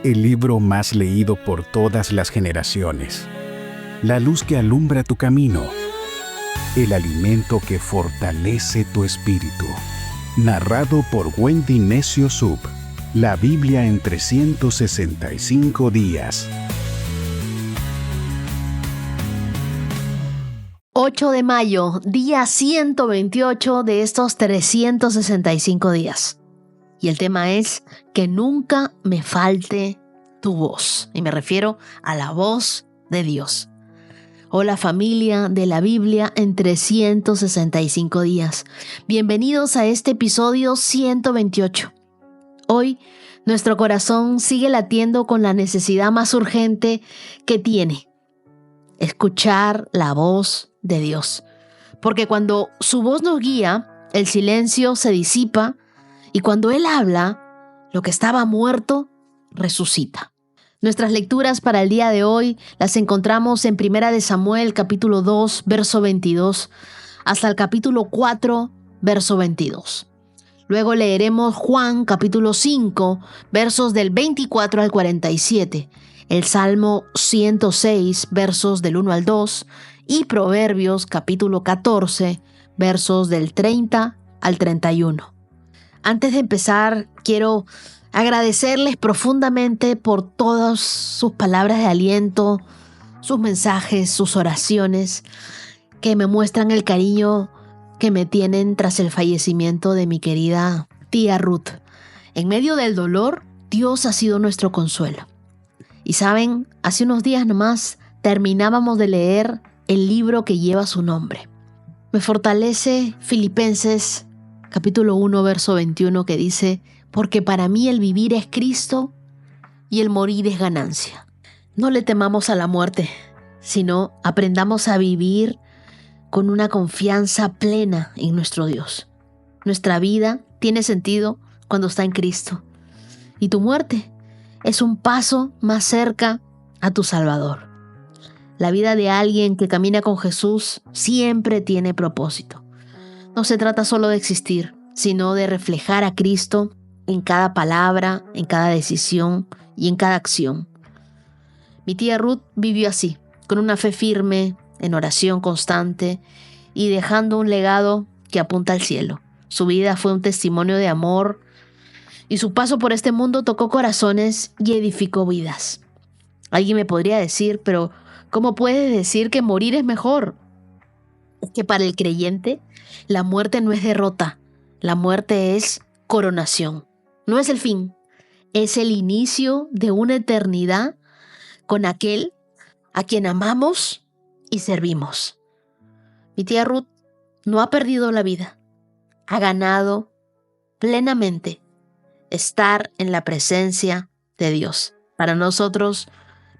el libro más leído por todas las generaciones, la luz que alumbra tu camino, el alimento que fortalece tu espíritu. Narrado por Wendy Necio Sub, la Biblia en 365 días. 8 de mayo, día 128 de estos 365 días. Y el tema es que nunca me falte tu voz. Y me refiero a la voz de Dios. Hola familia de la Biblia en 365 días. Bienvenidos a este episodio 128. Hoy nuestro corazón sigue latiendo con la necesidad más urgente que tiene: escuchar la voz de Dios. Porque cuando su voz nos guía, el silencio se disipa y cuando Él habla, lo que estaba muerto resucita. Nuestras lecturas para el día de hoy las encontramos en 1 de Samuel, capítulo 2, verso 22, hasta el capítulo 4, verso 22. Luego leeremos Juan, capítulo 5, versos del 24 al 47, el Salmo 106, versos del 1 al 2, y Proverbios, capítulo 14, versos del 30 al 31. Antes de empezar, quiero agradecerles profundamente por todas sus palabras de aliento, sus mensajes, sus oraciones, que me muestran el cariño que me tienen tras el fallecimiento de mi querida tía Ruth. En medio del dolor, Dios ha sido nuestro consuelo. Y saben, hace unos días nomás terminábamos de leer el libro que lleva su nombre. Me fortalece Filipenses capítulo 1, verso 21, que dice: porque para mí el vivir es Cristo y el morir es ganancia. No le temamos a la muerte, sino aprendamos a vivir con una confianza plena en nuestro Dios. Nuestra vida tiene sentido cuando está en Cristo. Y tu muerte es un paso más cerca a tu Salvador. La vida de alguien que camina con Jesús siempre tiene propósito. No se trata solo de existir, sino de reflejar a Cristo en cada palabra, en cada decisión y en cada acción. Mi tía Ruth vivió así, con una fe firme, en oración constante y dejando un legado que apunta al cielo. Su vida fue un testimonio de amor y su paso por este mundo tocó corazones y edificó vidas. Alguien me podría decir, pero ¿cómo puedes decir que morir es mejor? Es que para el creyente, la muerte no es derrota, la muerte es coronación. No es el fin, es el inicio de una eternidad con aquel a quien amamos y servimos. Mi tía Ruth no ha perdido la vida, ha ganado plenamente estar en la presencia de Dios. Para nosotros,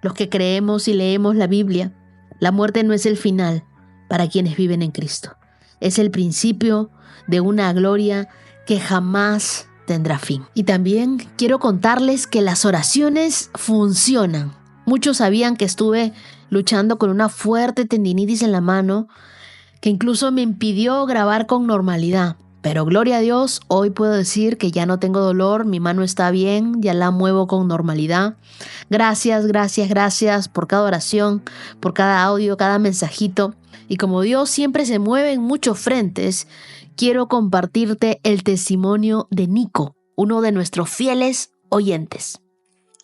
los que creemos y leemos la Biblia, la muerte no es el final para quienes viven en Cristo. Es el principio de una gloria que jamás tendrá fin. Y también quiero contarles que las oraciones funcionan. Muchos sabían que estuve luchando con una fuerte tendinitis en la mano que incluso me impidió grabar con normalidad. Pero gloria a Dios, hoy puedo decir que ya no tengo dolor, mi mano está bien, ya la muevo con normalidad. Gracias por cada oración, por cada audio, cada mensajito. Y como Dios siempre se mueve en muchos frentes, quiero compartirte el testimonio de Nico, uno de nuestros fieles oyentes.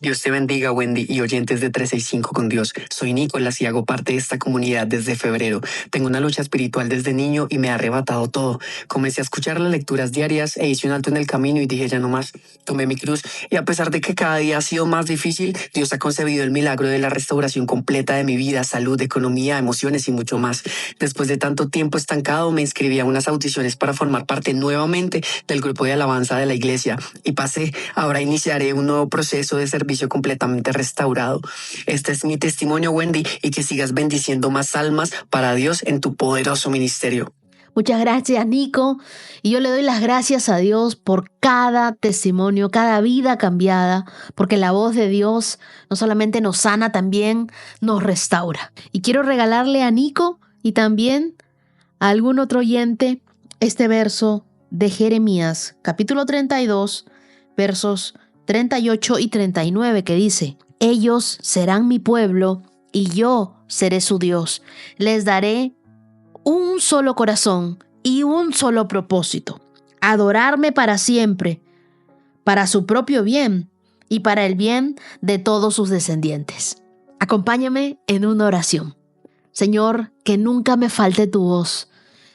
Dios te bendiga, Wendy, y oyentes de 365 con Dios. Soy Nicolás y hago parte de esta comunidad desde febrero. Tengo una lucha espiritual desde niño y me ha arrebatado todo. Comencé a escuchar las lecturas diarias e hice un alto en el camino y dije ya no más. Tomé mi cruz y a pesar de que cada día ha sido más difícil, Dios ha concebido el milagro de la restauración completa de mi vida, salud, economía, emociones y mucho más. Después de tanto tiempo estancado, me inscribí a unas audiciones para formar parte nuevamente del grupo de alabanza de la iglesia y pasé. Ahora iniciaré un nuevo proceso de servicio completamente restaurado. Este es mi testimonio, Wendy, y que sigas bendiciendo más almas para Dios en tu poderoso ministerio. Muchas gracias, Nico. Y yo le doy las gracias a Dios por cada testimonio, cada vida cambiada, porque la voz de Dios no solamente nos sana, también nos restaura. Y quiero regalarle a Nico y también a algún otro oyente este verso de Jeremías, capítulo 32, versos 38 y 39, que dice: ellos serán mi pueblo y yo seré su Dios. Les daré un solo corazón y un solo propósito: adorarme para siempre, para su propio bien y para el bien de todos sus descendientes. Acompáñame en una oración. Señor, que nunca me falte tu voz.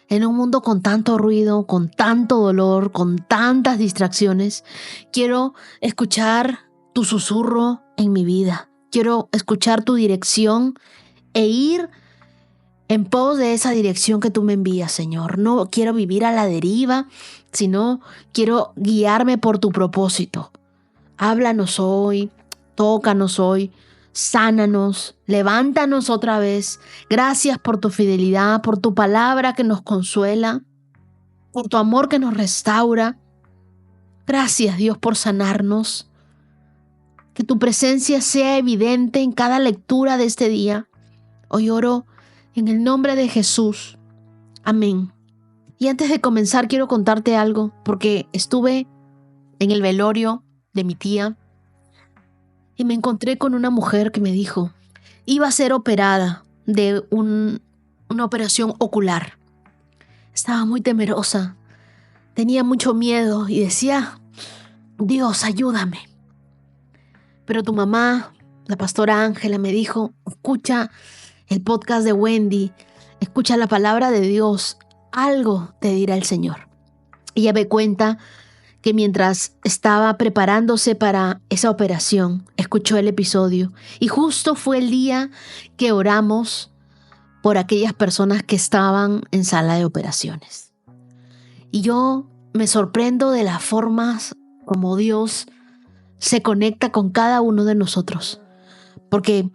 En un mundo con tanto ruido, con tanto dolor, con tantas distracciones, quiero escuchar tu susurro en mi vida. Quiero escuchar tu dirección e ir en pos de esa dirección que tú me envías, Señor. No quiero vivir a la deriva, sino quiero guiarme por tu propósito. Háblanos hoy, tócanos hoy, sánanos, levántanos otra vez. Gracias por tu fidelidad, por tu palabra que nos consuela, por tu amor que nos restaura. Gracias, Dios, por sanarnos. Que tu presencia sea evidente en cada lectura de este día. Hoy oro en el nombre de Jesús. Amén. Y antes de comenzar quiero contarte algo, porque estuve en el velorio de mi tía y me encontré con una mujer que me dijo, iba a ser operada de una operación ocular. Estaba muy temerosa, tenía mucho miedo y decía, Dios, ayúdame. Pero tu mamá, la pastora Ángela, me dijo, escucha el podcast de Wendy, escucha la palabra de Dios, algo te dirá el Señor. Ella me cuenta que mientras estaba preparándose para esa operación, escuchó el episodio y justo fue el día que oramos por aquellas personas que estaban en sala de operaciones. Y yo me sorprendo de las formas como Dios se conecta con cada uno de nosotros, porque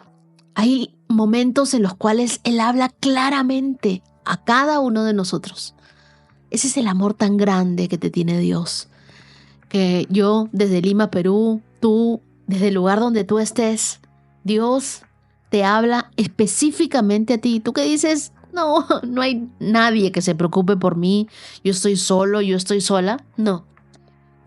hay momentos en los cuales Él habla claramente a cada uno de nosotros. Ese es el amor tan grande que te tiene Dios, que yo desde Lima, Perú, tú desde el lugar donde tú estés, Dios te habla específicamente a ti. Tú que dices, no hay nadie que se preocupe por mí, yo estoy solo, yo estoy sola. No,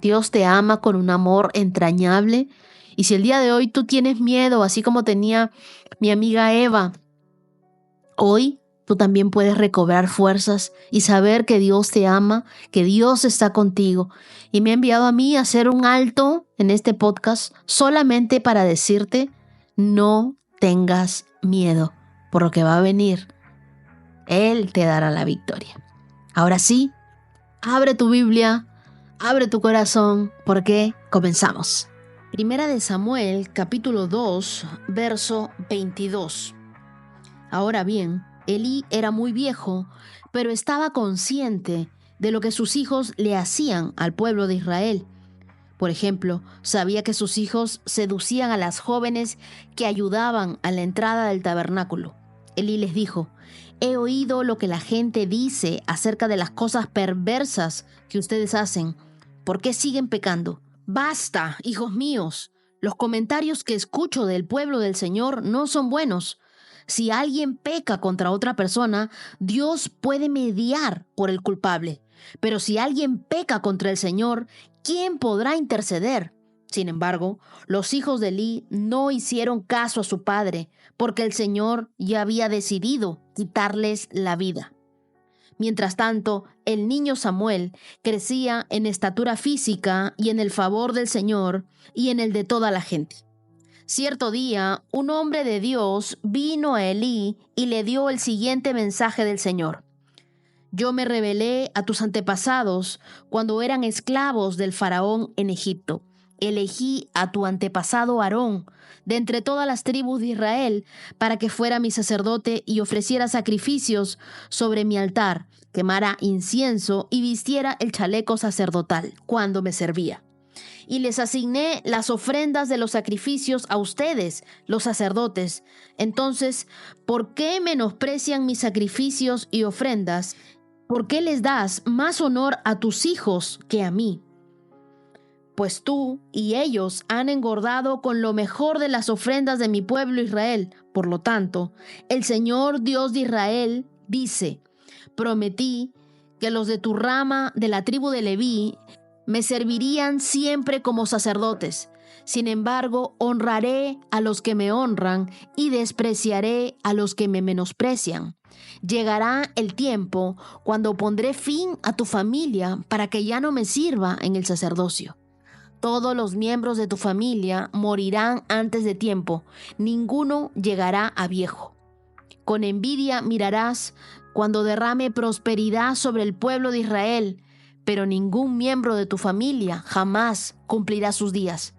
Dios te ama con un amor entrañable. Y si el día de hoy tú tienes miedo, así como tenía mi amiga Eva, hoy tú también puedes recobrar fuerzas y saber que Dios te ama, que Dios está contigo. Y me ha enviado a mí a hacer un alto en este podcast solamente para decirte, no tengas miedo por lo que va a venir. Él te dará la victoria. Ahora sí, abre tu Biblia, abre tu corazón, porque comenzamos. Primera de Samuel, capítulo 2, verso 22. Ahora bien, Elí era muy viejo, pero estaba consciente de lo que sus hijos le hacían al pueblo de Israel. Por ejemplo, sabía que sus hijos seducían a las jóvenes que ayudaban a la entrada del tabernáculo. Elí les dijo, he oído lo que la gente dice acerca de las cosas perversas que ustedes hacen. ¿Por qué siguen pecando? Basta, hijos míos. Los comentarios que escucho del pueblo del Señor no son buenos. Si alguien peca contra otra persona, Dios puede mediar por el culpable. Pero si alguien peca contra el Señor, ¿quién podrá interceder? Sin embargo, los hijos de Elí no hicieron caso a su padre, porque el Señor ya había decidido quitarles la vida. Mientras tanto, el niño Samuel crecía en estatura física y en el favor del Señor y en el de toda la gente. Cierto día, un hombre de Dios vino a Elí y le dio el siguiente mensaje del Señor. Yo me rebelé a tus antepasados cuando eran esclavos del faraón en Egipto. Elegí a tu antepasado Aarón de entre todas las tribus de Israel para que fuera mi sacerdote y ofreciera sacrificios sobre mi altar, quemara incienso y vistiera el chaleco sacerdotal cuando me servía. Y les asigné las ofrendas de los sacrificios a ustedes, los sacerdotes. Entonces, ¿por qué menosprecian mis sacrificios y ofrendas? ¿Por qué les das más honor a tus hijos que a mí? Pues tú y ellos han engordado con lo mejor de las ofrendas de mi pueblo Israel. Por lo tanto, el Señor Dios de Israel dice, prometí que los de tu rama de la tribu de Leví me servirían siempre como sacerdotes. Sin embargo, honraré a los que me honran y despreciaré a los que me menosprecian. Llegará el tiempo cuando pondré fin a tu familia para que ya no me sirva en el sacerdocio. Todos los miembros de tu familia morirán antes de tiempo, ninguno llegará a viejo. Con envidia mirarás cuando derrame prosperidad sobre el pueblo de Israel, pero ningún miembro de tu familia jamás cumplirá sus días.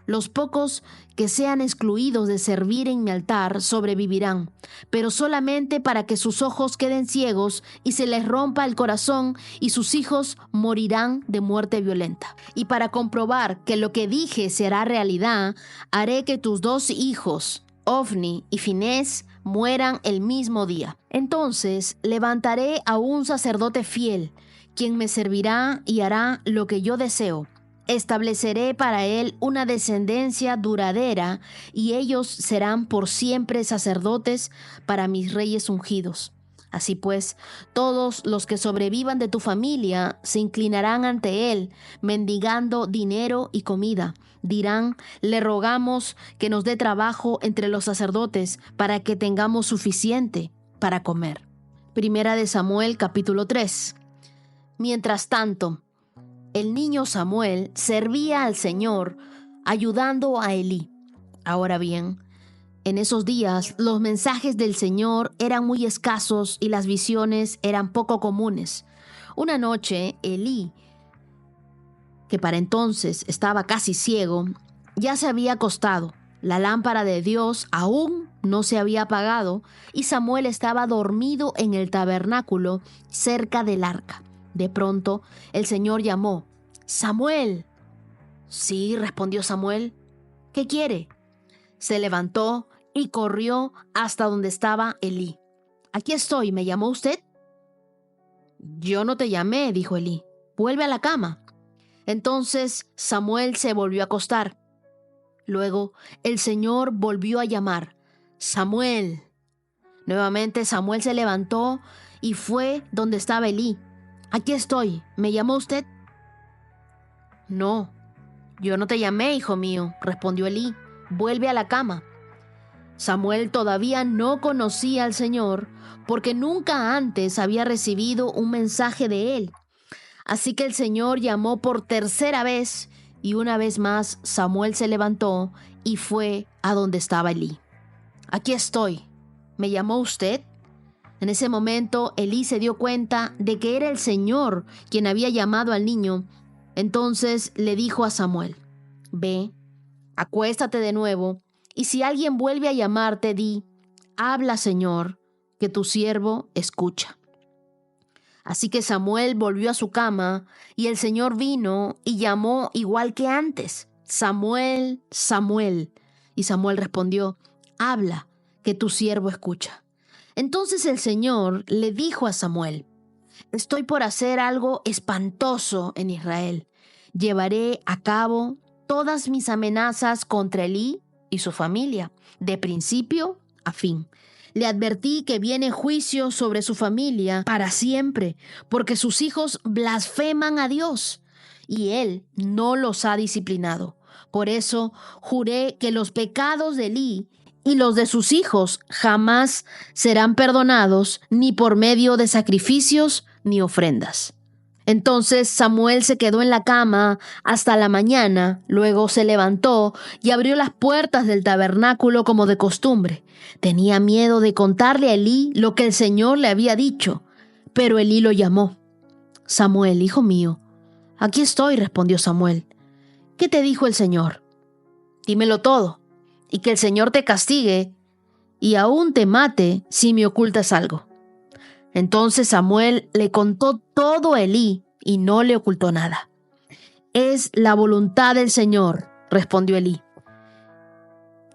Los pocos que sean excluidos de servir en mi altar sobrevivirán, pero solamente para que sus ojos queden ciegos y se les rompa el corazón y sus hijos morirán de muerte violenta. Y para comprobar que lo que dije será realidad, haré que tus 2 hijos, Ofni y Finés, mueran el mismo día. Entonces levantaré a un sacerdote fiel, quien me servirá y hará lo que yo deseo. Estableceré para él una descendencia duradera y ellos serán por siempre sacerdotes para mis reyes ungidos. Así pues, todos los que sobrevivan de tu familia se inclinarán ante él, mendigando dinero y comida. Dirán, le rogamos que nos dé trabajo entre los sacerdotes para que tengamos suficiente para comer. Primera de Samuel, capítulo 3. Mientras tanto, el niño Samuel servía al Señor ayudando a Elí. Ahora bien, en esos días los mensajes del Señor eran muy escasos y las visiones eran poco comunes. Una noche, Elí, que para entonces estaba casi ciego, ya se había acostado. La lámpara de Dios aún no se había apagado y Samuel estaba dormido en el tabernáculo cerca del arca. De pronto, el Señor llamó: «¡Samuel!». «Sí», respondió Samuel. «¿Qué quiere?». Se levantó y corrió hasta donde estaba Elí. «Aquí estoy, ¿me llamó usted?». «Yo no te llamé», dijo Elí. «Vuelve a la cama». Entonces Samuel se volvió a acostar. Luego el Señor volvió a llamar: «Samuel». Nuevamente Samuel se levantó y fue donde estaba Elí. «Aquí estoy, ¿me llamó usted?». «No, yo no te llamé, hijo mío», respondió Elí. «Vuelve a la cama». Samuel todavía no conocía al Señor porque nunca antes había recibido un mensaje de él. Así que el Señor llamó por tercera vez y una vez más Samuel se levantó y fue a donde estaba Elí. «Aquí estoy, ¿me llamó usted?». En ese momento Elí se dio cuenta de que era el Señor quien había llamado al niño. Entonces le dijo a Samuel: «Ve, acuéstate de nuevo, y si alguien vuelve a llamarte, di: habla, Señor, que tu siervo escucha». Así que Samuel volvió a su cama, y el Señor vino y llamó igual que antes: «Samuel, Samuel». Y Samuel respondió: «Habla, que tu siervo escucha». Entonces el Señor le dijo a Samuel: «Estoy por hacer algo espantoso en Israel. Llevaré a cabo todas mis amenazas contra Elí y su familia, de principio a fin. Le advertí que viene juicio sobre su familia para siempre, porque sus hijos blasfeman a Dios, y Él no los ha disciplinado. Por eso juré que los pecados de Elí y los de sus hijos jamás serán perdonados, ni por medio de sacrificios ni ofrendas». Entonces Samuel se quedó en la cama hasta la mañana, luego se levantó y abrió las puertas del tabernáculo como de costumbre. Tenía miedo de contarle a Elí lo que el Señor le había dicho, pero Elí lo llamó. «Samuel, hijo mío». «Aquí estoy», respondió Samuel. «¿Qué te dijo el Señor?». «Dímelo todo, y que el Señor te castigue y aún te mate si me ocultas algo». Entonces Samuel le contó todo a Elí y no le ocultó nada. «Es la voluntad del Señor», respondió Elí,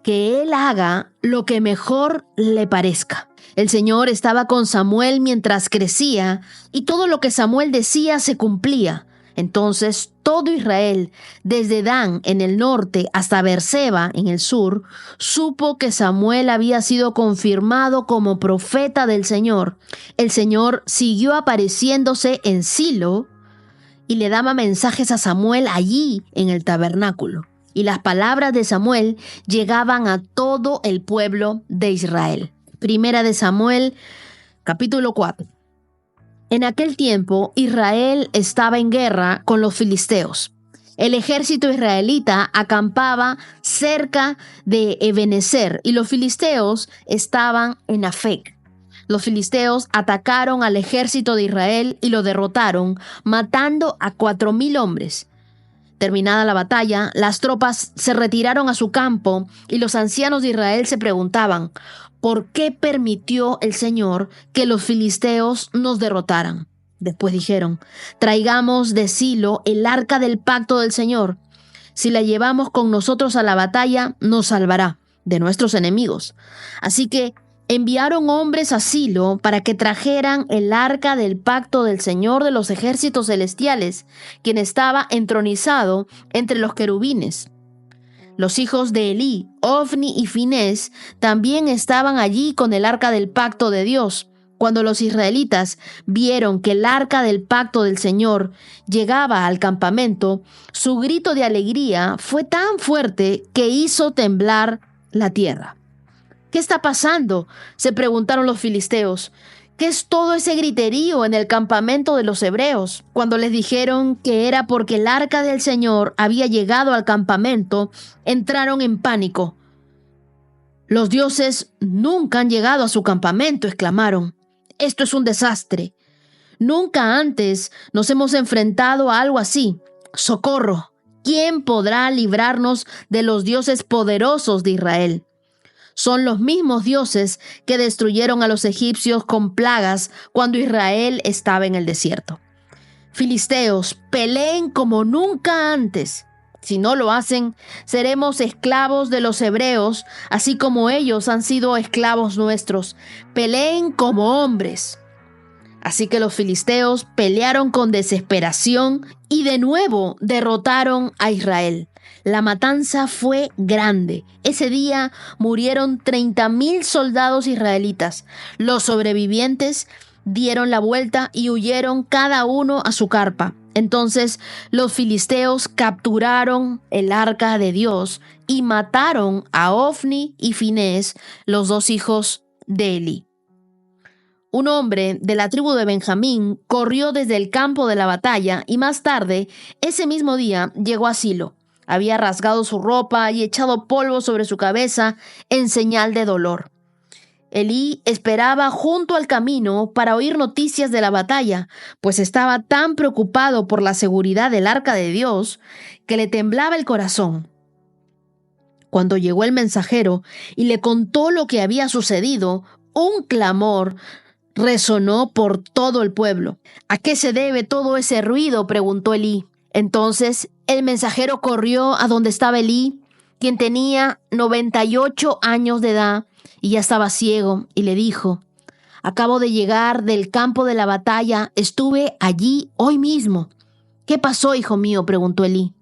«que él haga lo que mejor le parezca». El Señor estaba con Samuel mientras crecía, y todo lo que Samuel decía se cumplía. Entonces todo Israel, desde Dan en el norte hasta Beerseba en el sur, supo que Samuel había sido confirmado como profeta del Señor. El Señor siguió apareciéndose en Silo y le daba mensajes a Samuel allí en el tabernáculo. y las palabras de Samuel llegaban a todo el pueblo de Israel. Primera de Samuel, capítulo 4. En aquel tiempo, Israel estaba en guerra con los filisteos. El ejército israelita acampaba cerca de Ebenezer y los filisteos estaban en Afec. Los filisteos atacaron al ejército de Israel y lo derrotaron, matando a 4,000 hombres. Terminada la batalla, las tropas se retiraron a su campo y los ancianos de Israel se preguntaban, ¿por qué permitió el Señor que los filisteos nos derrotaran? Después dijeron, traigamos de Silo el arca del pacto del Señor. Si la llevamos con nosotros a la batalla, nos salvará de nuestros enemigos. Así que enviaron hombres a Silo para que trajeran el arca del pacto del Señor de los ejércitos celestiales, quien estaba entronizado entre los querubines. Los hijos de Elí, Ofni y Finés, también estaban allí con el arca del pacto de Dios. Cuando los israelitas vieron que el arca del pacto del Señor llegaba al campamento, su grito de alegría fue tan fuerte que hizo temblar la tierra. ¿Qué está pasando?, se preguntaron los filisteos. ¿Qué es todo ese griterío en el campamento de los hebreos? Cuando les dijeron que era porque el arca del Señor había llegado al campamento, entraron en pánico. Los dioses nunca han llegado a su campamento, exclamaron. Esto es un desastre. Nunca antes nos hemos enfrentado a algo así. ¡Socorro! ¿Quién podrá librarnos de los dioses poderosos de Israel? Son los mismos dioses que destruyeron a los egipcios con plagas cuando Israel estaba en el desierto. Filisteos, peleen como nunca antes. Si no lo hacen, seremos esclavos de los hebreos, así como ellos han sido esclavos nuestros. Peleen como hombres. Así que los filisteos pelearon con desesperación y de nuevo derrotaron a Israel. La matanza fue grande. Ese día murieron 30,000 soldados israelitas. Los sobrevivientes dieron la vuelta y huyeron cada uno a su carpa. Entonces los filisteos capturaron el arca de Dios y mataron a Ofni y Finés, los 2 hijos de Elí. Un hombre de la tribu de Benjamín corrió desde el campo de la batalla y más tarde, ese mismo día, llegó a Silo. Había rasgado su ropa y echado polvo sobre su cabeza en señal de dolor. Elí esperaba junto al camino para oír noticias de la batalla, pues estaba tan preocupado por la seguridad del arca de Dios que le temblaba el corazón. Cuando llegó el mensajero y le contó lo que había sucedido, un clamor resonó por todo el pueblo. ¿A qué se debe todo ese ruido?, preguntó Elí. Entonces el mensajero corrió a donde estaba Elí, quien tenía 98 años de edad y ya estaba ciego, y le dijo: acabo de llegar del campo de la batalla, estuve allí hoy mismo. ¿Qué pasó, hijo mío?, preguntó Elí.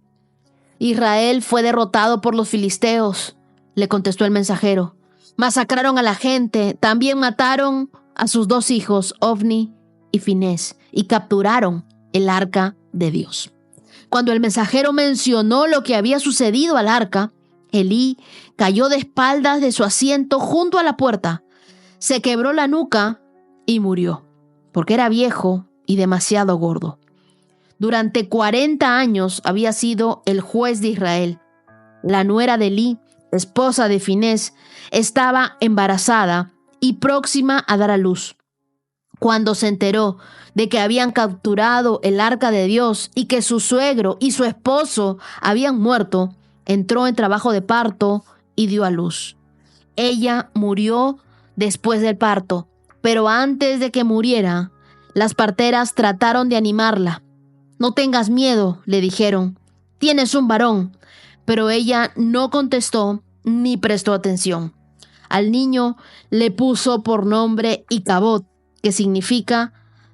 Israel fue derrotado por los filisteos, le contestó el mensajero. Masacraron a la gente, también mataron a sus 2 hijos, Ofni y Finés, y capturaron el arca de Dios. Cuando el mensajero mencionó lo que había sucedido al arca, Elí cayó de espaldas de su asiento junto a la puerta, se quebró la nuca y murió, porque era viejo y demasiado gordo. Durante 40 años había sido el juez de Israel. La nuera de Elí, esposa de Finés, estaba embarazada y próxima a dar a luz. Cuando se enteró de que habían capturado el arca de Dios y que su suegro y su esposo habían muerto, entró en trabajo de parto y dio a luz. Ella murió después del parto, pero antes de que muriera, las parteras trataron de animarla. No tengas miedo, le dijeron, tienes un varón. Pero ella no contestó ni prestó atención. Al niño le puso por nombre Icabod, que significa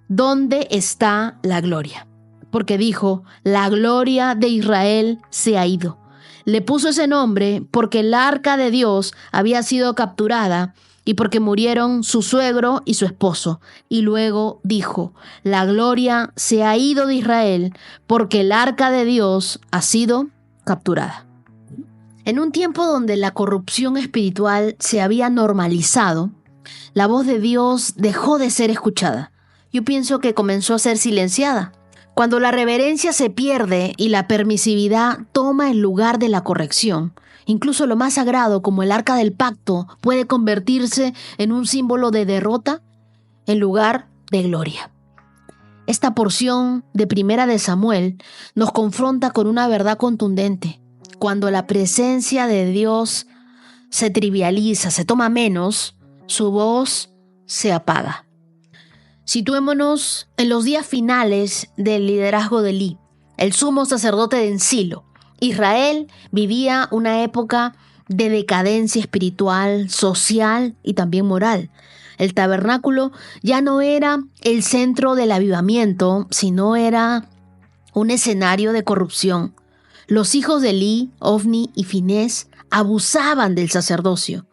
¿dónde está la gloria? Porque dijo, la gloria de Israel se ha ido. Le puso ese nombre porque el arca de Dios había sido capturada y porque murieron su suegro y su esposo. Y luego dijo, la gloria se ha ido de Israel porque el arca de Dios ha sido capturada. En un tiempo donde la corrupción espiritual se había normalizado, la voz de Dios dejó de ser escuchada. Yo pienso que comenzó a ser silenciada. Cuando la reverencia se pierde y la permisividad toma el lugar de la corrección, incluso lo más sagrado como el arca del pacto puede convertirse en un símbolo de derrota en lugar de gloria. Esta porción de Primera de Samuel nos confronta con una verdad contundente. Cuando la presencia de Dios se trivializa, se toma menos, su voz se apaga. Situémonos en los días finales del liderazgo de Elí, el sumo sacerdote de Silo. Israel vivía una época de decadencia espiritual, social y también moral. El tabernáculo ya no era el centro del avivamiento, sino era un escenario de corrupción. Los hijos de Elí, Ofni y Finés abusaban del sacerdocio,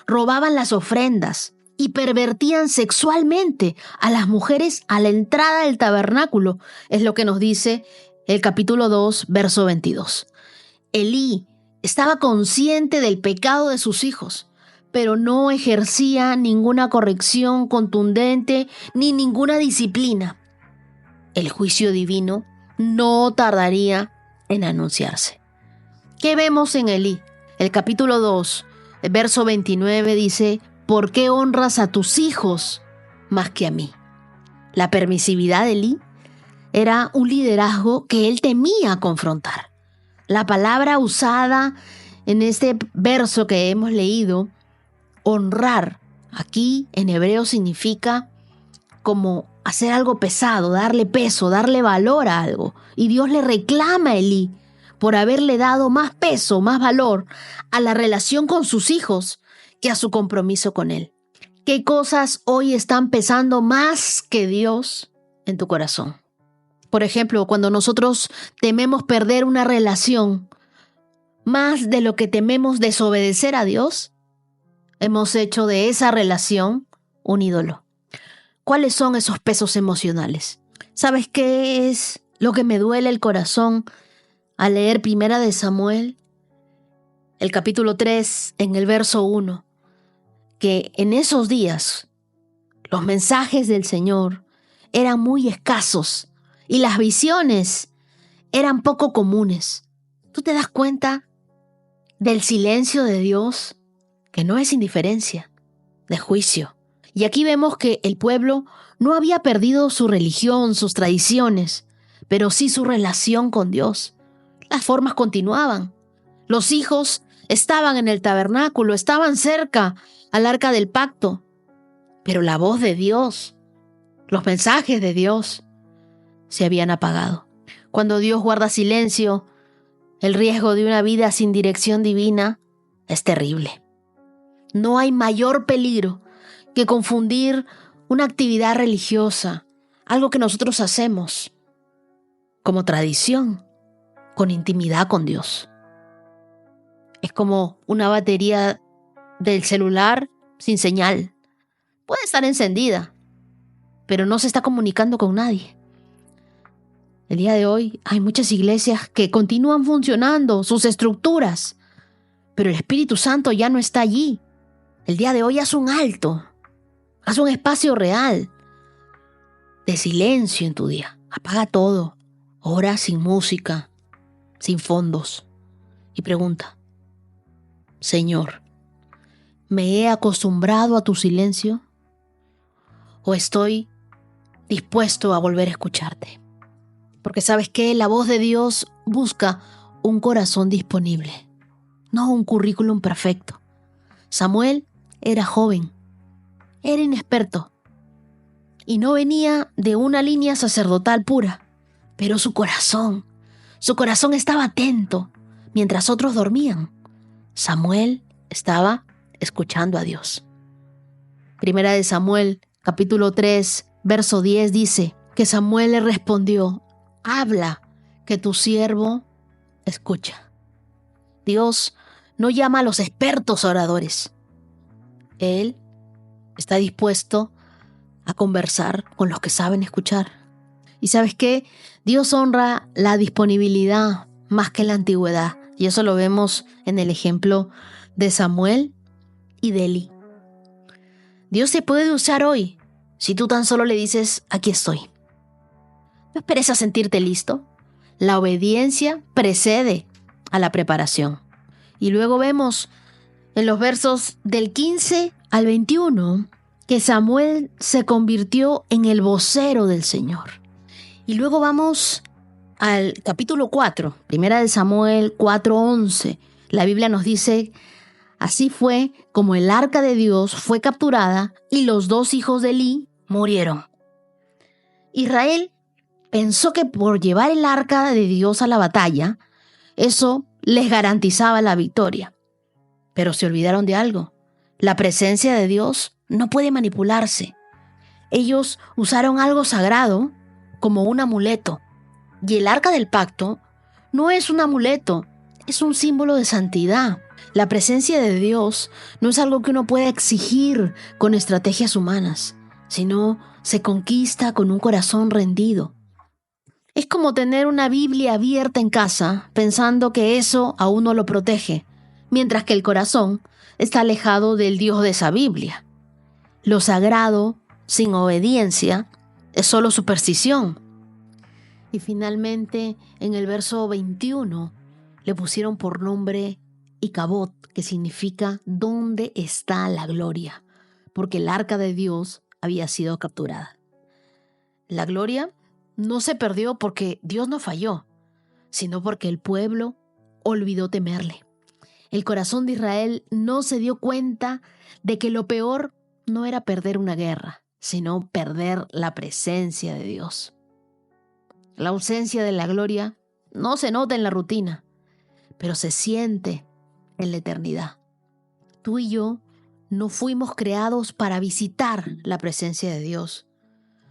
robaban las ofrendas y pervertían sexualmente a las mujeres a la entrada del tabernáculo. Es lo que nos dice el capítulo 2, verso 22. Elí estaba consciente del pecado de sus hijos, pero no ejercía ninguna corrección contundente ni ninguna disciplina. El juicio divino no tardaría en anunciarse. ¿Qué vemos en Elí? El capítulo 2, el verso 29 dice: ¿por qué honras a tus hijos más que a mí? La permisividad de Elí era un liderazgo que él temía confrontar. La palabra usada en este verso que hemos leído, honrar, aquí en hebreo significa como hacer algo pesado, darle peso, darle valor a algo. Y Dios le reclama a Elí por haberle dado más peso, más valor a la relación con sus hijos que a su compromiso con él. ¿Qué cosas hoy están pesando más que Dios en tu corazón? Por ejemplo, cuando nosotros tememos perder una relación, más de lo que tememos desobedecer a Dios, hemos hecho de esa relación un ídolo. ¿Cuáles son esos pesos emocionales? ¿Sabes qué es lo que me duele el corazón al leer Primera de Samuel, el capítulo 3, en el verso 1? Que en esos días los mensajes del Señor eran muy escasos y las visiones eran poco comunes. ¿Tú te das cuenta del silencio de Dios? Que no es indiferencia, de juicio. Y aquí vemos que el pueblo no había perdido su religión, sus tradiciones, pero sí su relación con Dios. Las formas continuaban. Los hijos estaban en el tabernáculo, estaban cerca al arca del pacto, pero la voz de Dios, los mensajes de Dios, se habían apagado. Cuando Dios guarda silencio, el riesgo de una vida sin dirección divina es terrible. No hay mayor peligro que confundir una actividad religiosa, algo que nosotros hacemos como tradición, con intimidad con Dios. Es como una batería del celular sin señal. Puede estar encendida, pero no se está comunicando con nadie. El día de hoy hay muchas iglesias que continúan funcionando, sus estructuras, pero el Espíritu Santo ya no está allí. El día de hoy haz un alto, haz un espacio real de silencio en tu día. Apaga todo, ora sin música, sin fondos y pregunta: Señor, ¿me he acostumbrado a tu silencio o estoy dispuesto a volver a escucharte? Porque ¿sabes qué? La voz de Dios busca un corazón disponible, no un currículum perfecto. Samuel era joven, era inexperto y no venía de una línea sacerdotal pura, pero su corazón estaba atento mientras otros dormían. Samuel estaba escuchando a Dios. Primera de Samuel, capítulo 3, verso 10 dice que Samuel le respondió: habla, que tu siervo escucha. Dios no llama a los expertos oradores. Él está dispuesto a conversar con los que saben escuchar. ¿Y sabes qué? Dios honra la disponibilidad más que la antigüedad. Y eso lo vemos en el ejemplo de Samuel y de Elí. Dios te puede usar hoy si tú tan solo le dices, aquí estoy. No esperes a sentirte listo. La obediencia precede a la preparación. Y luego vemos en los versos del 15 al 21 que Samuel se convirtió en el vocero del Señor. Y luego vamos al capítulo 4, primera de Samuel 4:11. La Biblia nos dice, así fue como el arca de Dios fue capturada y los 2 hijos de Elí murieron. Israel pensó que por llevar el arca de Dios a la batalla, eso les garantizaba la victoria. Pero se olvidaron de algo. La presencia de Dios no puede manipularse. Ellos usaron algo sagrado como un amuleto. Y el arca del pacto no es un amuleto, es un símbolo de santidad. La presencia de Dios no es algo que uno pueda exigir con estrategias humanas, sino se conquista con un corazón rendido. Es como tener una Biblia abierta en casa, pensando que eso a uno lo protege, mientras que el corazón está alejado del Dios de esa Biblia. Lo sagrado, sin obediencia, es solo superstición. Y finalmente, en el verso 21, le pusieron por nombre Icabod, que significa ¿dónde está la gloria? Porque el arca de Dios había sido capturada. La gloria no se perdió porque Dios no falló, sino porque el pueblo olvidó temerle. El corazón de Israel no se dio cuenta de que lo peor no era perder una guerra, sino perder la presencia de Dios. La ausencia de la gloria no se nota en la rutina, pero se siente en la eternidad. Tú y yo no fuimos creados para visitar la presencia de Dios.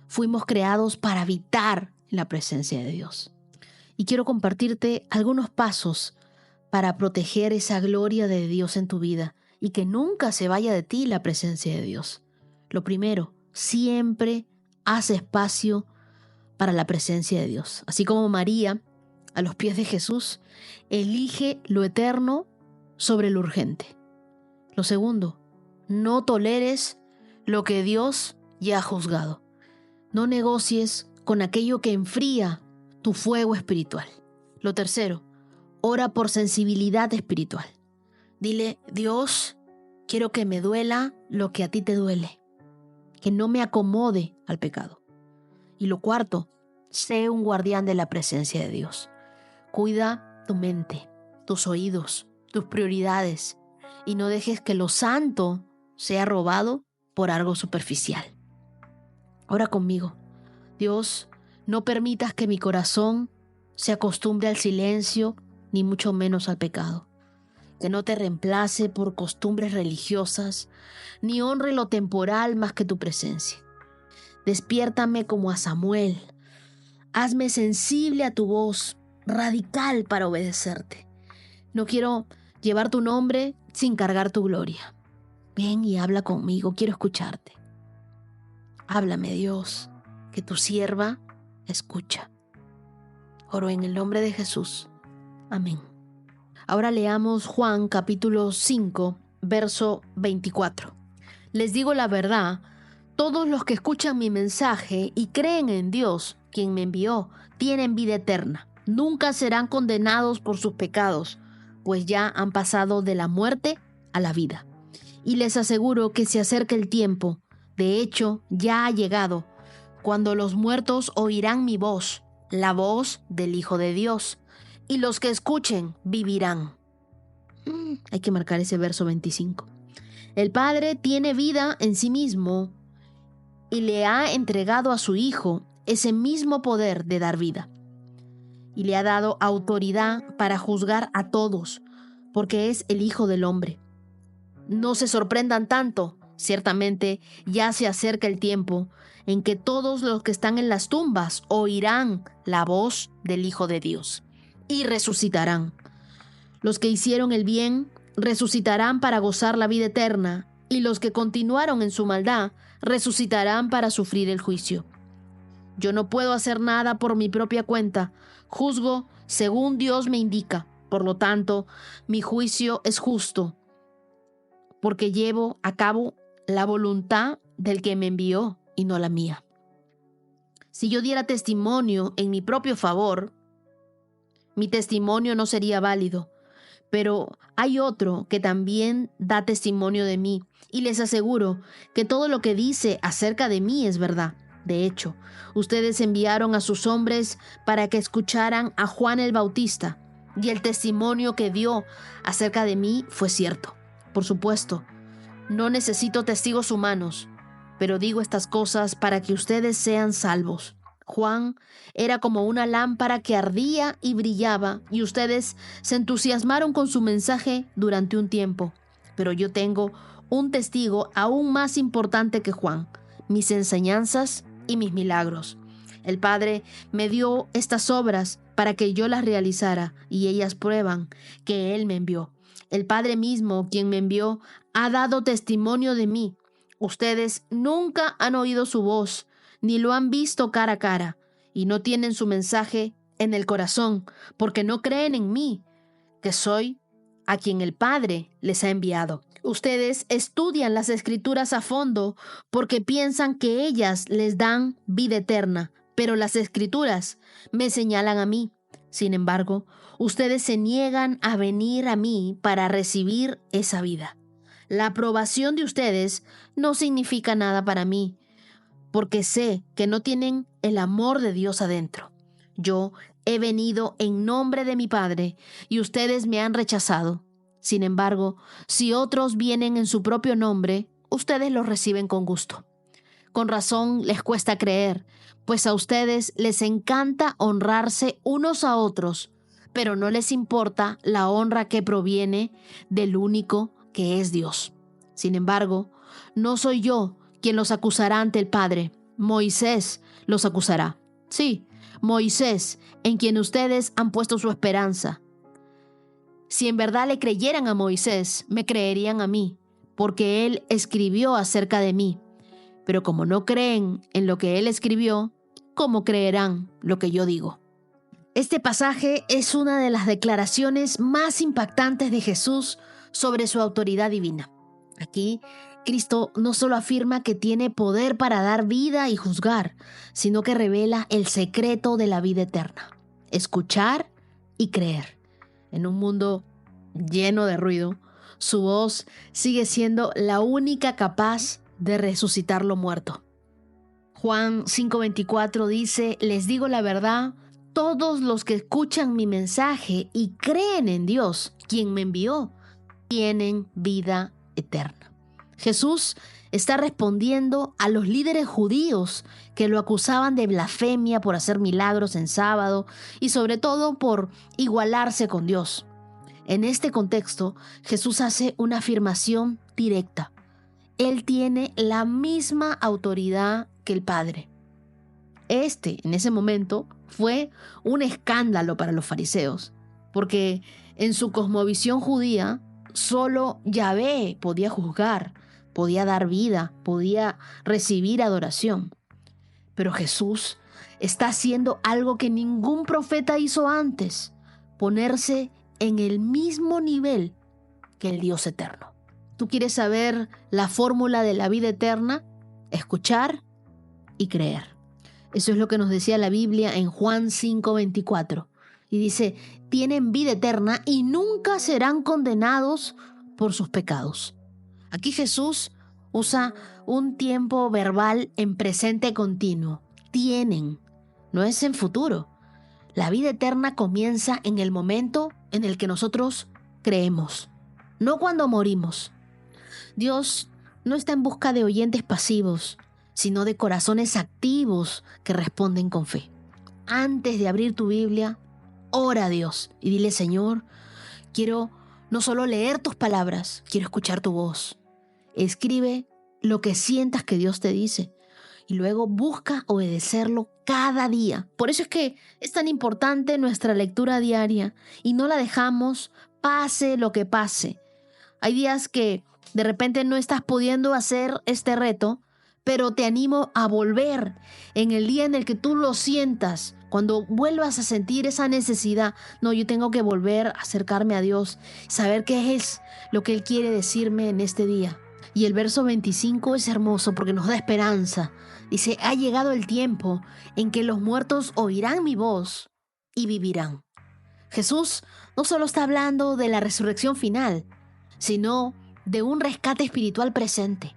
Fuimos creados para habitar en la presencia de Dios. Y quiero compartirte algunos pasos para proteger esa gloria de Dios en tu vida y que nunca se vaya de ti la presencia de Dios. Lo primero, siempre haz espacio para la presencia de Dios. Así como María, a los pies de Jesús, elige lo eterno sobre lo urgente. Lo segundo, no toleres lo que Dios ya ha juzgado. No negocies con aquello que enfría tu fuego espiritual. Lo tercero, ora por sensibilidad espiritual. Dile, Dios, quiero que me duela lo que a ti te duele, que no me acomode al pecado. Y lo cuarto, sé un guardián de la presencia de Dios. Cuida tu mente, tus oídos, tus prioridades y no dejes que lo santo sea robado por algo superficial. Ora conmigo. Dios, no permitas que mi corazón se acostumbre al silencio, ni mucho menos al pecado. Que no te reemplace por costumbres religiosas, ni honre lo temporal más que tu presencia. Despiértame como a Samuel. Hazme sensible a tu voz, radical para obedecerte. No quiero llevar tu nombre sin cargar tu gloria. Ven y habla conmigo, quiero escucharte. Háblame, Dios, que tu sierva escucha. Oro en el nombre de Jesús. Amén. Ahora leamos Juan capítulo 5, verso 24. Les digo la verdad, todos los que escuchan mi mensaje y creen en Dios, quien me envió, tienen vida eterna. Nunca serán condenados por sus pecados, pues ya han pasado de la muerte a la vida. Y les aseguro que se acerca el tiempo, de hecho ya ha llegado, cuando los muertos oirán mi voz, la voz del Hijo de Dios, y los que escuchen vivirán. Hay que marcar ese verso 25. El Padre tiene vida en sí mismo y le ha entregado a su Hijo ese mismo poder de dar vida. Y le ha dado autoridad para juzgar a todos, porque es el Hijo del Hombre. No se sorprendan tanto, ciertamente ya se acerca el tiempo en que todos los que están en las tumbas oirán la voz del Hijo de Dios y resucitarán. Los que hicieron el bien resucitarán para gozar la vida eterna, y los que continuaron en su maldad resucitarán para sufrir el juicio. Yo no puedo hacer nada por mi propia cuenta, juzgo según Dios me indica, Por lo tanto, mi juicio es justo, porque llevo a cabo la voluntad del que me envió y no la mía. Si yo diera testimonio en mi propio favor, mi testimonio no sería válido, pero hay otro que también da testimonio de mí, y les aseguro que todo lo que dice acerca de mí es verdad. De hecho, ustedes enviaron a sus hombres para que escucharan a Juan el Bautista, y el testimonio que dio acerca de mí fue cierto. Por supuesto, no necesito testigos humanos, pero digo estas cosas para que ustedes sean salvos. Juan era como una lámpara que ardía y brillaba, y ustedes se entusiasmaron con su mensaje durante un tiempo. Pero yo tengo un testigo aún más importante que Juan: mis enseñanzas y mis milagros. El Padre me dio estas obras para que yo las realizara, y ellas prueban que Él me envió. El Padre mismo, quien me envió, ha dado testimonio de mí. Ustedes nunca han oído su voz, ni lo han visto cara a cara, y no tienen su mensaje en el corazón, porque no creen en mí, que soy a quien el Padre les ha enviado. Ustedes estudian las Escrituras a fondo porque piensan que ellas les dan vida eterna, pero las Escrituras me señalan a mí. Sin embargo, ustedes se niegan a venir a mí para recibir esa vida. La aprobación de ustedes no significa nada para mí, porque sé que no tienen el amor de Dios adentro. Yo he venido en nombre de mi Padre y ustedes me han rechazado. Sin embargo, si otros vienen en su propio nombre, ustedes los reciben con gusto. Con razón les cuesta creer, pues a ustedes les encanta honrarse unos a otros, pero no les importa la honra que proviene del único que es Dios. Sin embargo, no soy yo quien los acusará ante el Padre. Moisés los acusará. Sí, Moisés, en quien ustedes han puesto su esperanza. Si en verdad le creyeran a Moisés, me creerían a mí, porque él escribió acerca de mí. Pero como no creen en lo que él escribió, ¿cómo creerán lo que yo digo? Este pasaje es una de las declaraciones más impactantes de Jesús sobre su autoridad divina. Aquí, Cristo no solo afirma que tiene poder para dar vida y juzgar, sino que revela el secreto de la vida eterna: escuchar y creer. En un mundo lleno de ruido, su voz sigue siendo la única capaz de resucitar lo muerto. Juan 5:24 dice: les digo la verdad, todos los que escuchan mi mensaje y creen en Dios, quien me envió, tienen vida eterna. Jesús está respondiendo a los líderes judíos que lo acusaban de blasfemia por hacer milagros en sábado y sobre todo por igualarse con Dios. En este contexto, Jesús hace una afirmación directa: Él tiene la misma autoridad que el Padre. En ese momento, fue un escándalo para los fariseos, porque en su cosmovisión judía, solo Yahvé podía juzgar, podía dar vida, podía recibir adoración. Pero Jesús está haciendo algo que ningún profeta hizo antes: ponerse en el mismo nivel que el Dios eterno. ¿Tú quieres saber la fórmula de la vida eterna? Escuchar y creer. Eso es lo que nos decía la Biblia en Juan 5:24. Y dice: tienen vida eterna y nunca serán condenados por sus pecados. Aquí Jesús usa un tiempo verbal en presente continuo. Tienen, no es en futuro. La vida eterna comienza en el momento en el que nosotros creemos, no cuando morimos. Dios no está en busca de oyentes pasivos, sino de corazones activos que responden con fe. Antes de abrir tu Biblia, ora a Dios y dile: Señor, quiero no solo leer tus palabras, quiero escuchar tu voz. Escribe lo que sientas que Dios te dice y luego busca obedecerlo cada día. Por eso es que es tan importante nuestra lectura diaria y no la dejamos pase lo que pase. Hay días que de repente no estás pudiendo hacer este reto, pero te animo a volver en el día en el que tú lo sientas, Cuando vuelvas a sentir esa necesidad, no, yo tengo que volver a acercarme a Dios, saber qué es lo que Él quiere decirme en este día. Y el verso 25 es hermoso porque nos da esperanza. Dice, ha llegado el tiempo en que los muertos oirán mi voz y vivirán. Jesús no solo está hablando de la resurrección final, sino de un rescate espiritual presente.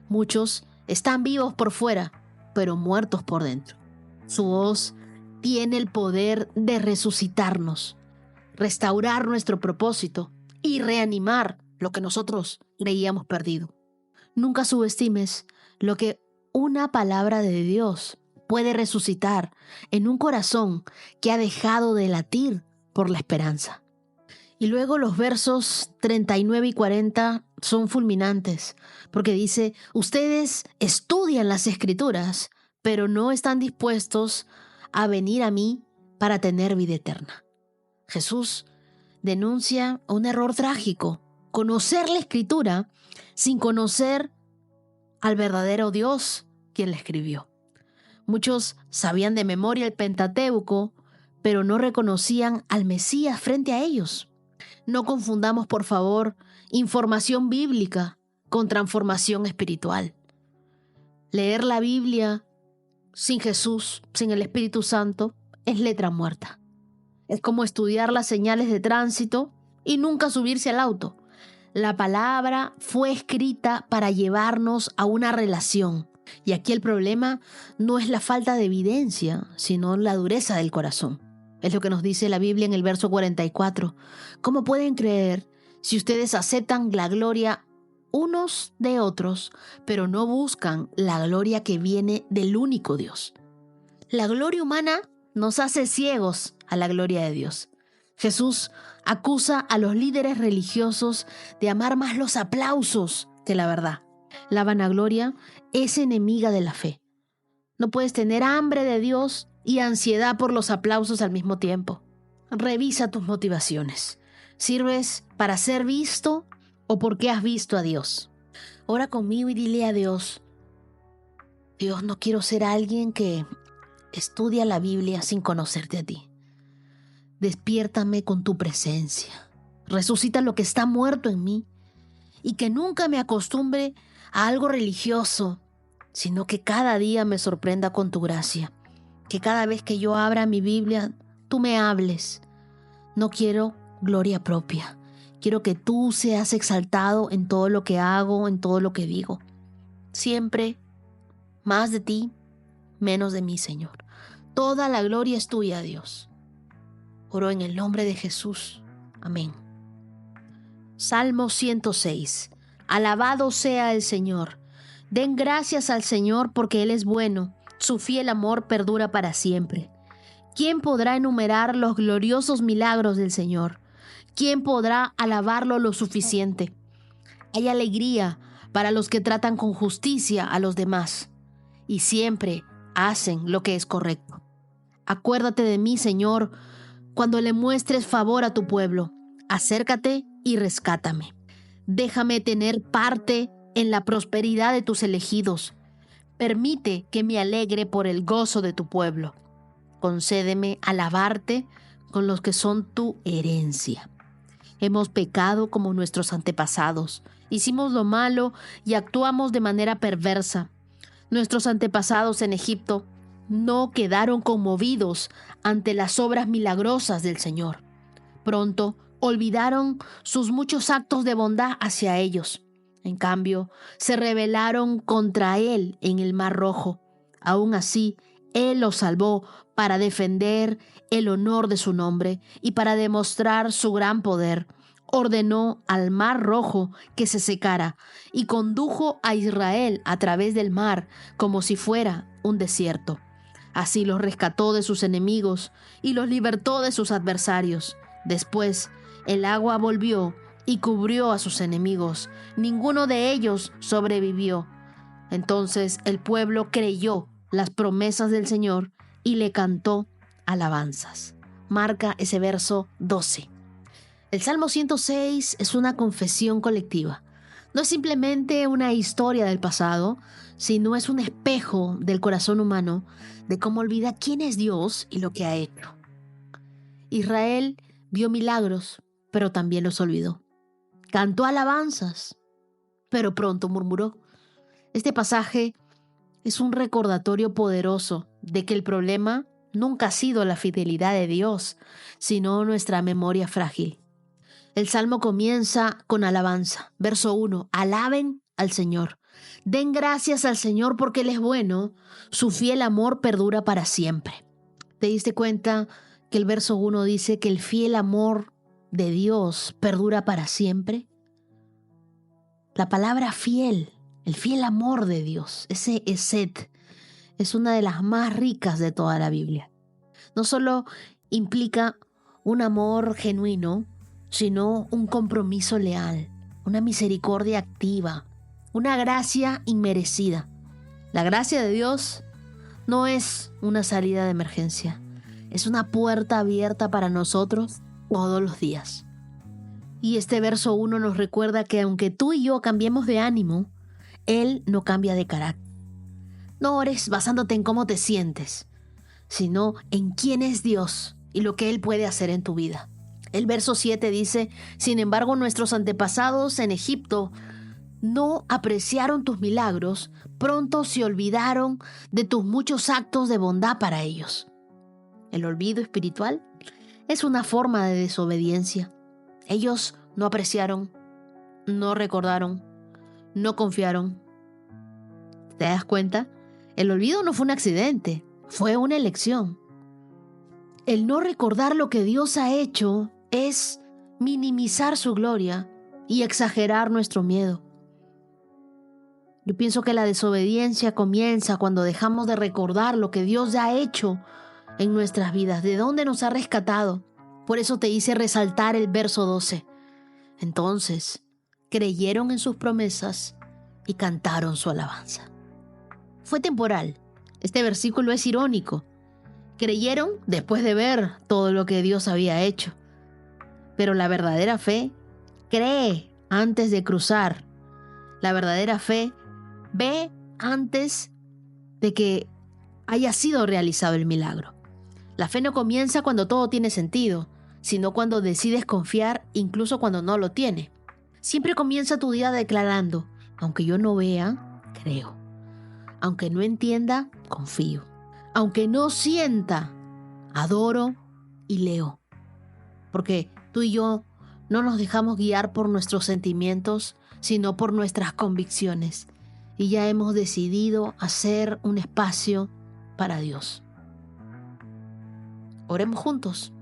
Muchos están vivos por fuera, pero muertos por dentro. Su voz tiene el poder de resucitarnos, restaurar nuestro propósito y reanimar lo que nosotros creíamos perdido. Nunca subestimes lo que una palabra de Dios puede resucitar en un corazón que ha dejado de latir por la esperanza. Y luego los versos 39 y 40 son fulminantes, porque dice, ustedes estudian las Escrituras, pero no están dispuestos a venir a mí para tener vida eterna. Jesús denuncia un error trágico, conocer la Escritura sin conocer al verdadero Dios quien la escribió. Muchos sabían de memoria el Pentateuco, pero no reconocían al Mesías frente a ellos. No confundamos, por favor, información bíblica con transformación espiritual. Leer la Biblia sin Jesús, sin el Espíritu Santo, es letra muerta. Es como estudiar las señales de tránsito y nunca subirse al auto. La palabra fue escrita para llevarnos a una relación. Y aquí el problema no es la falta de evidencia, sino la dureza del corazón. Es lo que nos dice la Biblia en el verso 44. ¿Cómo pueden creer si ustedes aceptan la gloria unos de otros, pero no buscan la gloria que viene del único Dios? La gloria humana nos hace ciegos a la gloria de Dios. Jesús acusa a los líderes religiosos de amar más los aplausos que la verdad. La vanagloria es enemiga de la fe. No puedes tener hambre de Dios y ansiedad por los aplausos al mismo tiempo. Revisa tus motivaciones. ¿Sirves para ser visto o porque has visto a Dios? Ora conmigo y dile a Dios, Dios, no quiero ser alguien que estudia la Biblia sin conocerte a ti. Despiértame con tu presencia. Resucita lo que está muerto en mí y que nunca me acostumbre a algo religioso, sino que cada día me sorprenda con tu gracia. Que cada vez que yo abra mi Biblia, tú me hables. No quiero gloria propia. Quiero que tú seas exaltado en todo lo que hago, en todo lo que digo. Siempre más de ti, menos de mí, Señor. Toda la gloria es tuya, Dios. Oro en el nombre de Jesús. Amén. Salmo 106. Alabado sea el Señor. Den gracias al Señor porque Él es bueno. Su fiel amor perdura para siempre. ¿Quién podrá enumerar los gloriosos milagros del Señor? ¿Quién podrá alabarlo lo suficiente? Hay alegría para los que tratan con justicia a los demás y siempre hacen lo que es correcto. Acuérdate de mí, Señor, cuando le muestres favor a tu pueblo. Acércate y rescátame. Déjame tener parte en la prosperidad de tus elegidos. Permite que me alegre por el gozo de tu pueblo. Concédeme alabarte con los que son tu herencia. Hemos pecado como nuestros antepasados. Hicimos lo malo y actuamos de manera perversa. Nuestros antepasados en Egipto no quedaron conmovidos ante las obras milagrosas del Señor. Pronto olvidaron sus muchos actos de bondad hacia ellos. En cambio, se rebelaron contra Él en el Mar Rojo. Aún así, Él los salvó para defender el honor de su nombre y para demostrar su gran poder. Ordenó al Mar Rojo que se secara y condujo a Israel a través del mar como si fuera un desierto. Así los rescató de sus enemigos y los libertó de sus adversarios. Después, el agua volvió y cubrió a sus enemigos. Ninguno de ellos sobrevivió. Entonces el pueblo creyó las promesas del Señor y le cantó alabanzas. Marca ese verso 12. El Salmo 106 es una confesión colectiva. No es simplemente una historia del pasado, sino es un espejo del corazón humano de cómo olvida quién es Dios y lo que ha hecho. Israel vio milagros, pero también los olvidó. Cantó alabanzas, pero pronto murmuró. Este pasaje es un recordatorio poderoso de que el problema nunca ha sido la fidelidad de Dios, sino nuestra memoria frágil. El salmo comienza con alabanza. Verso 1. Alaben al Señor. Den gracias al Señor porque Él es bueno. Su fiel amor perdura para siempre. ¿Te diste cuenta que el verso 1 dice que el fiel amor de Dios perdura para siempre? La palabra fiel, el fiel amor de Dios, ese esed, es una de las más ricas de toda la Biblia. No solo implica un amor genuino, sino un compromiso leal, una misericordia activa, una gracia inmerecida. La gracia de Dios no es una salida de emergencia, es una puerta abierta para nosotros todos los días. Y este verso 1 nos recuerda que aunque tú y yo cambiemos de ánimo, Él no cambia de carácter. No ores basándote en cómo te sientes, sino en quién es Dios y lo que Él puede hacer en tu vida. El verso 7 dice, sin embargo, nuestros antepasados en Egipto no apreciaron tus milagros, pronto se olvidaron de tus muchos actos de bondad para ellos. El olvido espiritual es una forma de desobediencia. Ellos no apreciaron, no recordaron, no confiaron. ¿Te das cuenta? El olvido no fue un accidente, fue una elección. El no recordar lo que Dios ha hecho es minimizar su gloria y exagerar nuestro miedo. Yo pienso que la desobediencia comienza cuando dejamos de recordar lo que Dios ya ha hecho en nuestras vidas, de dónde nos ha rescatado. Por eso te hice resaltar el verso 12. Entonces, creyeron en sus promesas y cantaron su alabanza. Fue temporal. Este versículo es irónico. Creyeron después de ver todo lo que Dios había hecho. Pero la verdadera fe cree antes de cruzar. La verdadera fe ve antes de que haya sido realizado el milagro. La fe no comienza cuando todo tiene sentido, sino cuando decides confiar incluso cuando no lo tiene. Siempre comienza tu día declarando, aunque yo no vea, creo. Aunque no entienda, confío. Aunque no sienta, adoro y leo. Porque tú y yo no nos dejamos guiar por nuestros sentimientos, sino por nuestras convicciones. Y ya hemos decidido hacer un espacio para Dios. Oremos juntos.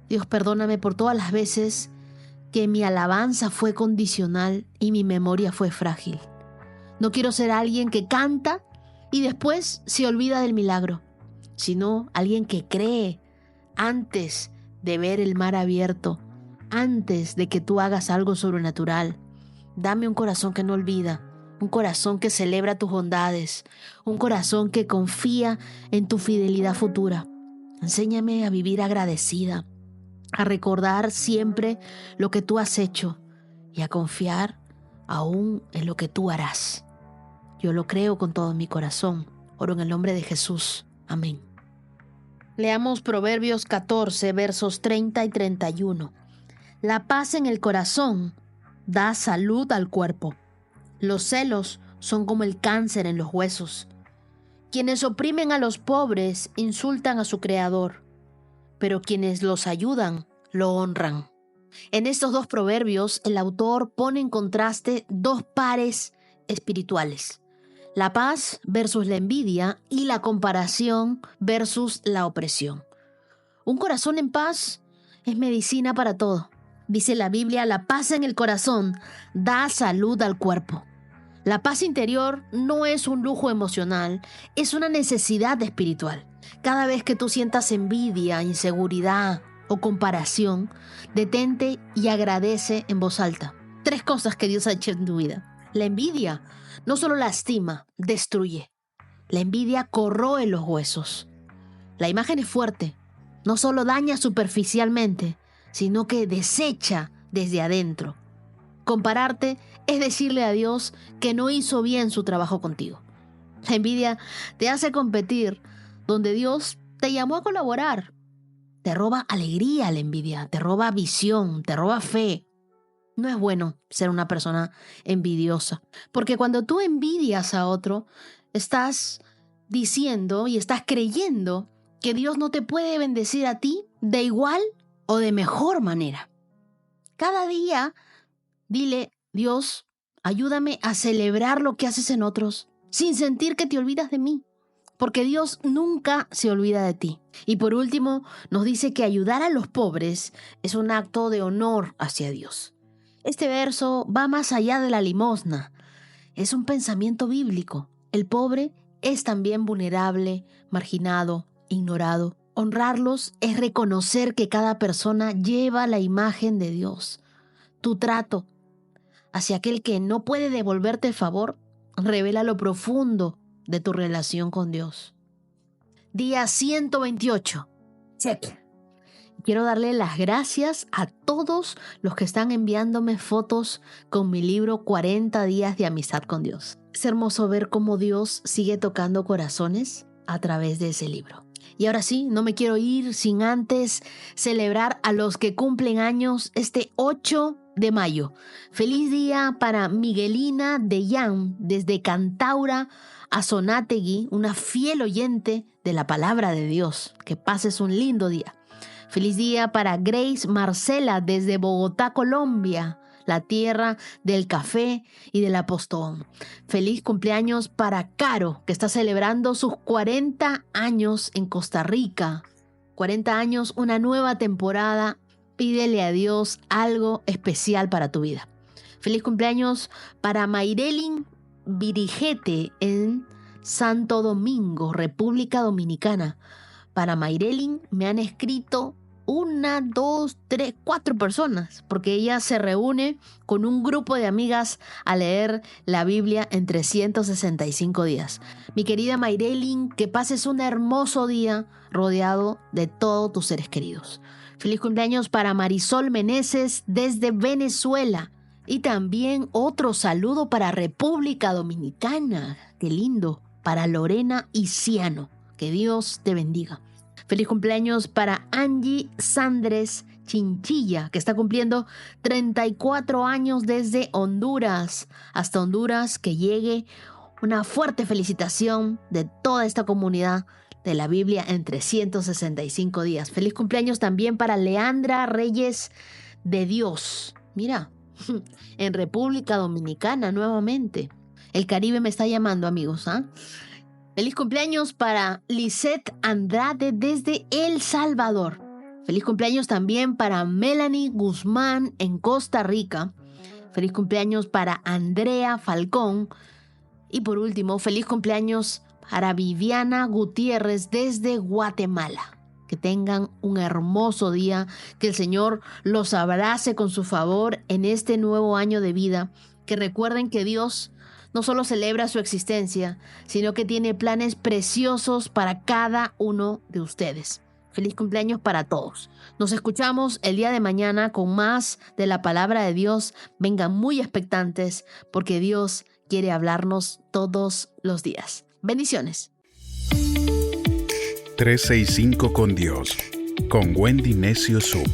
Dios, perdóname por todas las veces que mi alabanza fue condicional y mi memoria fue frágil. No quiero ser alguien que canta y después se olvida del milagro, sino alguien que cree antes de ver el mar abierto, antes de que tú hagas algo sobrenatural. Dame un corazón que no olvida, un corazón que celebra tus bondades, un corazón que confía en tu fidelidad futura. Enséñame a vivir agradecida, a recordar siempre lo que tú has hecho y a confiar aún en lo que tú harás. Yo lo creo con todo mi corazón. Oro en el nombre de Jesús. Amén. Leamos Proverbios 14, versos 30 y 31. La paz en el corazón da salud al cuerpo. Los celos son como el cáncer en los huesos. Quienes oprimen a los pobres insultan a su Creador, pero quienes los ayudan lo honran. En estos dos proverbios, el autor pone en contraste dos pares espirituales: la paz versus la envidia y la comparación versus la opresión. Un corazón en paz es medicina para todo. Dice la Biblia, la paz en el corazón da salud al cuerpo. La paz interior no es un lujo emocional, es una necesidad espiritual. Cada vez que tú sientas envidia, inseguridad o comparación, detente y agradece en voz alta. 3 cosas que Dios ha hecho en tu vida. La envidia no solo lastima, destruye. La envidia corroe los huesos. La imagen es fuerte. No solo daña superficialmente, sino que desecha desde adentro. Compararte es decirle a Dios que no hizo bien su trabajo contigo. La envidia te hace competir donde Dios te llamó a colaborar. Te roba alegría la envidia, te roba visión, te roba fe. No es bueno ser una persona envidiosa, porque cuando tú envidias a otro, estás diciendo y estás creyendo que Dios no te puede bendecir a ti de igual o de mejor manera. Cada día dile: Dios, ayúdame a celebrar lo que haces en otros, sin sentir que te olvidas de mí, porque Dios nunca se olvida de ti. Y por último, nos dice que ayudar a los pobres es un acto de honor hacia Dios. Este verso va más allá de la limosna. Es un pensamiento bíblico. El pobre es también vulnerable, marginado, ignorado. Honrarlos es reconocer que cada persona lleva la imagen de Dios. Tu trato hacia aquel que no puede devolverte el favor revela lo profundo de tu relación con Dios. Día 128. Check. Quiero darle las gracias a todos los que están enviándome fotos con mi libro 40 días de amistad con Dios. Es hermoso ver cómo Dios sigue tocando corazones a través de ese libro. Y ahora sí, no me quiero ir sin antes celebrar a los que cumplen años este 8 de mayo. Feliz día para Miguelina de Yan, desde Cantaura a Sonategui, una fiel oyente de la palabra de Dios. Que pases un lindo día. Feliz día para Grace Marcela desde Bogotá, Colombia, la tierra del café y del apostón. Feliz cumpleaños para Caro, que está celebrando sus 40 años en Costa Rica. 40 años, una nueva temporada. Pídele a Dios algo especial para tu vida. Feliz cumpleaños para Mayrelin Virijete en Santo Domingo, República Dominicana. Para Mayrelin me han escrito 1, 2, 3, 4 personas, porque ella se reúne con un grupo de amigas a leer la Biblia en 365 días. Mi querida Mayrelin, que pases un hermoso día rodeado de todos tus seres queridos. Feliz cumpleaños para Marisol Meneses desde Venezuela. Y también otro saludo para República Dominicana. ¡Qué lindo! Para Lorena Iciano. Que Dios te bendiga. Feliz cumpleaños para Angie Sandres Chinchilla, que está cumpliendo 34 años desde Honduras. Hasta Honduras, que llegue una fuerte felicitación de toda esta comunidad de la Biblia en 365 días. Feliz cumpleaños también para Leandra Reyes de Dios. Mira, en República Dominicana nuevamente. El Caribe me está llamando, amigos, ¿ah? Feliz cumpleaños para Lisette Andrade desde El Salvador. Feliz cumpleaños también para Melanie Guzmán en Costa Rica. Feliz cumpleaños para Andrea Falcón. Y por último, feliz cumpleaños para Viviana Gutiérrez desde Guatemala. Que tengan un hermoso día, que el Señor los abrace con su favor en este nuevo año de vida. Que recuerden que Dios no solo celebra su existencia, sino que tiene planes preciosos para cada uno de ustedes. Feliz cumpleaños para todos. Nos escuchamos el día de mañana con más de la palabra de Dios. Vengan muy expectantes porque Dios quiere hablarnos todos los días. Bendiciones. 365 con Dios, con Wendy Necio Sub.